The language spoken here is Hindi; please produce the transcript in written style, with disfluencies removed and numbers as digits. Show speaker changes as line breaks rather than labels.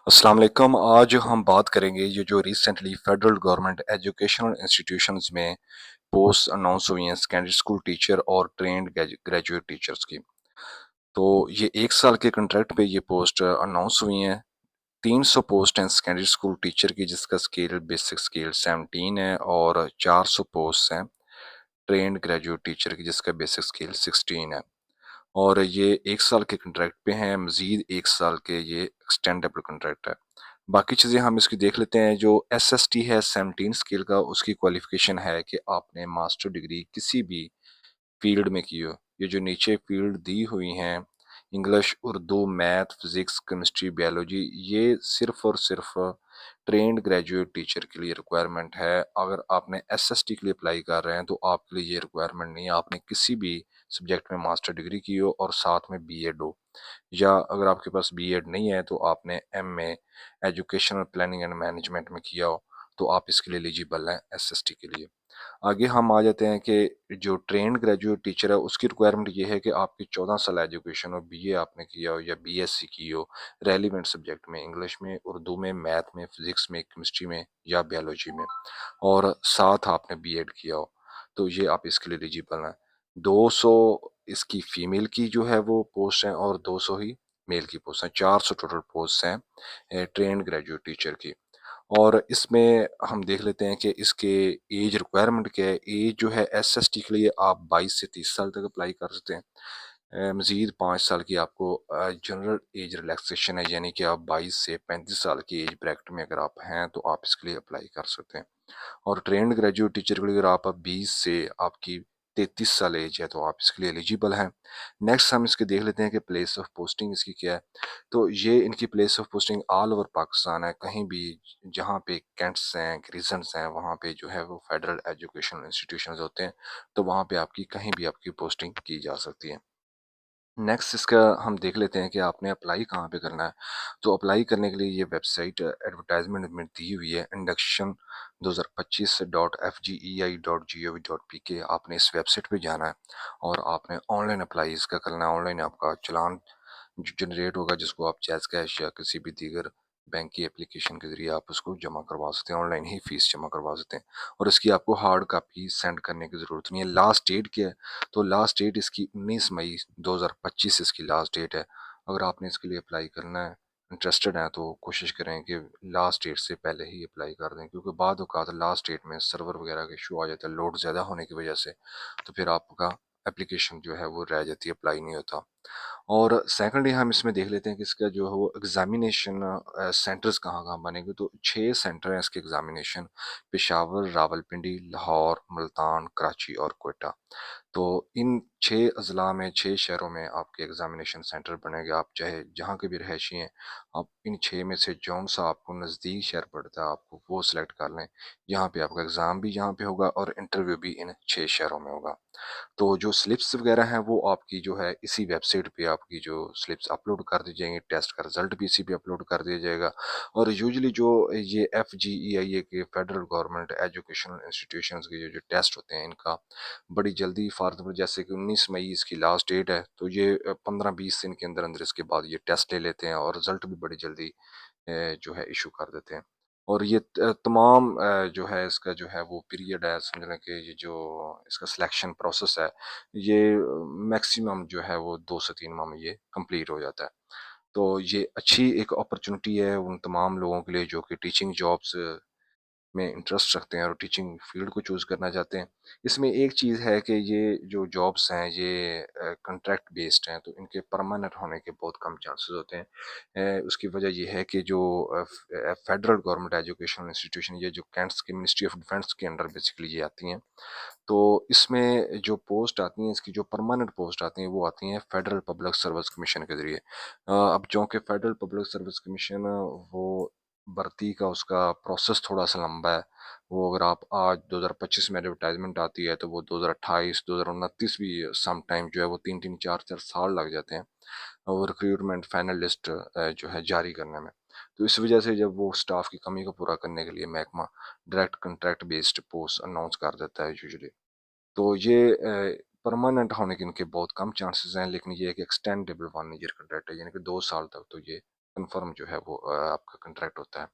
अस्सलाम वालेकुम। आज हम बात करेंगे ये जो recently federal government educational institutions में पोस्ट अनाउंस हुई हैं सेकेंडरी स्कूल टीचर और ट्रेंड ग्रेजुएट टीचर्स की। तो ये 1 साल के कॉन्ट्रैक्ट पे ये पोस्ट अनाउंस हुई हैं। 300 पोस्ट हैं सेकेंडरी स्कूल टीचर की, जिसका स्केल बेसिक स्केल 17 है, और 400 पोस्ट हैं ट्रेंड ग्रेजुएट टीचर की, जिसका बेसिक स्केल 16 है। और ये 1 साल के कॉन्ट्रैक्ट पे हैं, मजीद 1 साल के ये एक्सटेंडेबल कॉन्ट्रैक्ट है। बाकी चीज़ें हम इसकी देख लेते हैं। जो एसएसटी है 17 स्केल का, उसकी क्वालिफिकेशन है कि आपने मास्टर डिग्री किसी भी फील्ड में की हो। ये जो नीचे फील्ड दी हुई हैं, English, Urdu, math, physics, chemistry, biology, ये सिर्फ और सिर्फ ट्रेंड ग्रेजुएट टीचर के लिए रिक्वायरमेंट है। अगर आपने एसएसटी के लिए अप्लाई कर रहे हैं तो आपके लिए ये रिक्वायरमेंट नहीं है। आपने किसी भी सब्जेक्ट में मास्टर डिग्री की हो और साथ में बीएड हो, या अगर आपके पास बीएड नहीं है तो आपने MA educational planning and management में किया हो, तो आप इसके लिए एलिजिबल हैं एसएसटी के लिए। आगे हम आ जाते हैं कि जो ट्रेंड ग्रेजुएट टीचर है उसकी रिक्वायरमेंट ये है कि आपकी 14 साल एजुकेशन हो, बीए आपने किया हो या बीएससी की हो रेलिवेंट सब्जेक्ट में, इंग्लिश में, उर्दू में, मैथ में, फिजिक्स में, केमिस्ट्री में या बायोलॉजी में, और साथ आपने बीएड किया हो, तो ये आप इसके लिए एलिजिबल हैं। 200 इसकी फीमेल की जो है वो पोस्ट हैं और 200 ही मेल की पोस्ट हैं। 400 टोटल पोस्ट हैं ट्रेंड ग्रेजुएट टीचर की। और इसमें हम देख लेते हैं कि इसके एज रिक्वायरमेंट क्या है। एज जो है एसएसटी के लिए आप 22 से 30 साल तक अप्लाई कर सकते हैं। मज़ीद 5 साल की आपको जनरल एज रिलैक्सेशन है, यानी कि आप 22 से 35 साल की एज ब्रैकेट में अगर आप हैं तो आप इसके लिए अप्लाई कर सकते हैं। और ट्रेंड ग्रेजुएट टीचर के लिए अगर आप 20 से आपकी 33 साल एज है तो आप इसके लिए एलिजिबल हैं। नेक्स्ट हम इसके देख लेते हैं कि प्लेस ऑफ पोस्टिंग इसकी क्या है। तो ये इनकी place of posting all over Pakistan है। कहीं भी जहाँ पे कैंट्स हैं, रीजन्स हैं, वहाँ पे जो है वो फेडरल एजुकेशनल इंस्टीट्यूशंस होते हैं, तो वहाँ पे आपकी कहीं भी आपकी पोस्टिंग की जा सकती है। नेक्स्ट इसका हम देख लेते हैं कि आपने अप्लाई कहाँ पे करना है। तो अप्लाई करने के लिए ये वेबसाइट एडवर्टाइजमेंट में दी हुई है, इंडक्शन 2025.fgei.gov.pk। आपने इस वेबसाइट पे जाना है और आपने ऑनलाइन अप्लाई इसका करना है। ऑनलाइन आपका चलान जनरेट होगा, जिसको आप जैज़ कैश या किसी भी दीगर बैंक की एप्लीकेशन के ज़रिए आप उसको जमा करवा सकते हैं, ऑनलाइन ही फ़ीस जमा करवा सकते हैं, और इसकी आपको हार्ड कापी सेंड करने की ज़रूरत नहीं है। लास्ट डेट क्या है? तो लास्ट डेट इसकी 19 मई 2025 इसकी लास्ट डेट है। अगर आपने इसके लिए अप्लाई करना है, इंटरेस्टेड हैं, तो कोशिश करें कि लास्ट डेट से पहले ही अप्लाई कर दें, क्योंकि बाद औक़ात लास्ट डेट में सर्वर वगैरह का इशू आ जाता है, लोड ज़्यादा होने की वजह से, तो फिर आपका एप्लीकेशन जो है वो रह जाती है, अप्लाई नहीं होता। और सेकंडली हम इसमें देख लेते हैं कि इसका जो है वो एग्जामिनेशन सेंटर्स कहाँ कहाँ बनेंगे। तो 6 सेंटर हैं इसके एग्जामिनेशन: पेशावर, रावलपिंडी, लाहौर, मुल्तान, कराची और कोयटा। तो इन 6 अजला में, 6 शहरों में आपके एग्जामिनेशन सेंटर बनेंगे। आप चाहे जहाँ के भी रहायशी हैं, आप इन 6 में से जौन सा आपको नज़दीक शहर पड़ता है आपको वो सिलेक्ट कर लें। यहाँ पे आपका एग्ज़ाम भी यहाँ पे होगा और इंटरव्यू भी इन 6 शहरों में होगा। तो जो स्लिप्स वगैरह हैं वो आपकी जो है इसी वेबसाइट पे आपकी जो स्लिप्स अपलोड कर दी जाएंगी, टेस्ट का रिजल्ट भी इसी पे अपलोड कर दिया जाएगा। और यूजुअली जो ये FGEIA के फेडरल गवर्नमेंट एजुकेशनल इंस्टीट्यूशंस के जो टेस्ट होते हैं, इनका बड़ी जल्दी, फॉर एग्जाम्पल जैसे कि 19 मई इसकी लास्ट डेट है, तो ये 15-20 दिन के अंदर अंदर इसके बाद ये टेस्ट ले लेते हैं और रिजल्ट भी बड़ी जल्दी जो है इशू कर देते हैं। और ये तमाम जो है इसका जो है वो पीरियड है, समझ लें कि ये जो इसका सिलेक्शन प्रोसेस है, ये मैक्सिमम जो है वो 2 से 3 माह में ये कंप्लीट हो जाता है। तो ये अच्छी एक अपॉर्चुनिटी है उन तमाम लोगों के लिए जो कि टीचिंग जॉब्स में इंटरेस्ट रखते हैं और टीचिंग फील्ड को चूज़ करना चाहते हैं। इसमें एक चीज़ है कि ये जो जॉब्स हैं ये कॉन्ट्रैक्ट बेस्ड हैं, तो इनके परमानेंट होने के बहुत कम चांसेस होते हैं। उसकी वजह ये है कि जो फेडरल गवर्नमेंट एजुकेशनल इंस्टीट्यूशन, ये जो कैंट्स की मिनिस्ट्री ऑफ डिफेंस के अंडर बेसिकली ये आती हैं, तो इसमें जो पोस्ट आती हैं, इसकी जो परमानेंट पोस्ट आती हैं, वो आती हैं फेडरल पब्लिक सर्विस कमीशन के ज़रिए। अब चूँकि फेडरल पब्लिक सर्विस कमीशन वो भर्ती का उसका प्रोसेस थोड़ा-सा लंबा है। वो अगर आप आज 2025 में एडवर्टाइज़मेंट आती है, तो वो 2028, 2029 भी सम टाइम जो है वो 3-3, 4-4 साल लग जाते हैं और रिक्रूटमेंट फाइनल लिस्ट जो है जारी करने में। तो इस वजह से जब वो स्टाफ की कमी को पूरा करने के लिए महकमा direct contract based post announce कर देता है यूजुअली। तो ये परमानेंट होने के इनके बहुत कम चांसेस हैं, लेकिन ये एक एक्सटेंडेबल 1 ईयर कॉन्ट्रैक्ट है, यानी कि 2 साल तक तो ये कंफर्म जो है वो आपका कंट्रैक्ट होता है।